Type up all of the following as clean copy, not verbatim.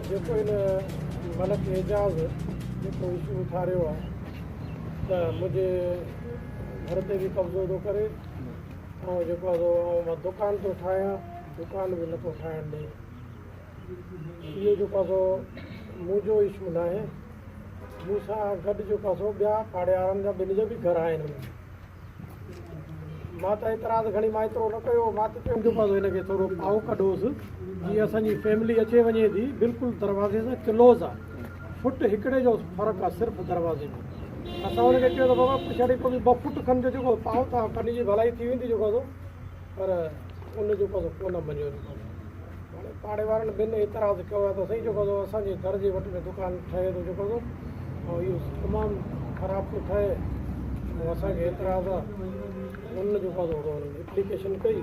जेको इन मलक एजाज़ जेको इशू उथारियो आहे त मुंहिंजे घर ते बि कब्ज़ो थो करे ऐं जेको आहे मां दुकान थो ठाहियां दुकान बि नथो ठाहिण ॾे इहो जेको आहे मुंहिंजो इशू न आहे मूंसां गॾु जेको आहे ॿिया पाड़ेवारनि जा ॿिनि जा बि घर आहिनि मां त एतिराज़ घणी मां एतिरो न कयो मां त चयो जेको आहे हिनखे थोरो पाउ कढोसि जीअं असांजी फैमिली अचे वञे थी बिल्कुलु दरवाज़े सां क्लोज़ आहे फुट हिकिड़े जो फ़र्क़ु आहे सिर्फ़ु दरवाज़े में असां हुनखे चयो त बाबा छॾे को बि 2 फुट खनि जो जेको पाउ था कॾहिं जी भलाई थी वेंदी जेको आहे पर उन जेको आहे कोन मञियो हाणे पाड़े वारनि ॿिनि एतिराज़ कयो आहे त सही जेको आहे असांजे घर जे वटि में दुकानु ठहे थो जेको आहे ऐं इहो तमामु ख़राबु थो ठहे ऐं असांखे एतिराज़ आहे उन जेको आहे एप्लीकेशन कई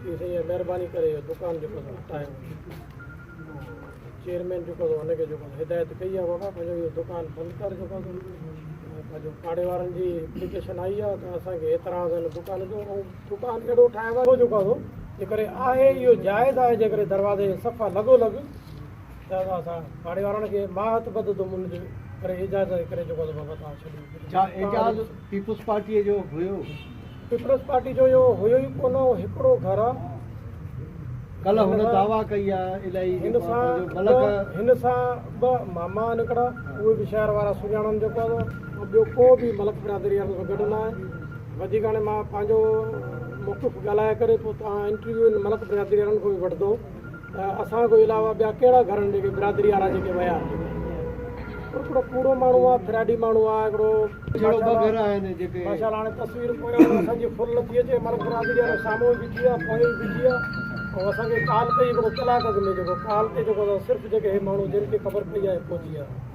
की साईं महिरबानी करे दुकानु जेको आहे हटायो चेयरमैन जेको आहे हुनखे जेको हिदायत कई आहे बाबा पंहिंजो इहो दुकानु बंदि कर जेको आहे पंहिंजो पाड़े वारनि जी एप्लीकेशन आई आहे त असांखे एतिराज़ आहिनि दुकान जो ऐं दुकानु अहिड़ो ठाहियो आहे जेको आहे जे करे आहे इहो जाइज़ आहे जे करे दरवाज़े सफ़ा लॻो लॻ त असां पाड़े वारनि खे मां हथु ॿधंदुमि उनजे करे एजाज़ करे जेको आहे बाबा तव्हां छॾियो एजाज़ पीपुल्स पार्टीअ जो हुयो पीपल्स पार्टी जो इहो हुयो ई कोन हिकिड़ो घर आहे कल्ह हुन दावा कई आहे इलाही हिन सां ॿ मामा निकिड़ा उहे बि शहर वारा सुञाणनि जेको आहे ॿियो को बि मलक बिरादरी वारनि सां गॾु न आहे वधीक हाणे मां पंहिंजो मुख़्तलिफ़ ॻाल्हाए करे पोइ तव्हां इंटरव्यू मलक बिरादरी वारनि खां बि वठंदो त असां खां अलावा ॿिया कहिड़ा घर आहिनि जेके बिरादरी वारा जेके विया हिकिड़ो कूड़ो माण्हू आहे फिराडी माण्हू आहे हिकिड़ो घर आहिनि जेके माशा हाणे तस्वीर पोयां असांजी फुल नथी अचे मलक बिरादरी वारो साम्हूं बीठी आहे पोइ बीठी आहे ऐं असांखे कॉल कई हिकिड़ो कलाक अॻु में जेको कॉल ते जेको सिर्फ़ु जेके हे माण्हू जिन खे ख़बर पई आहे पहुची आहे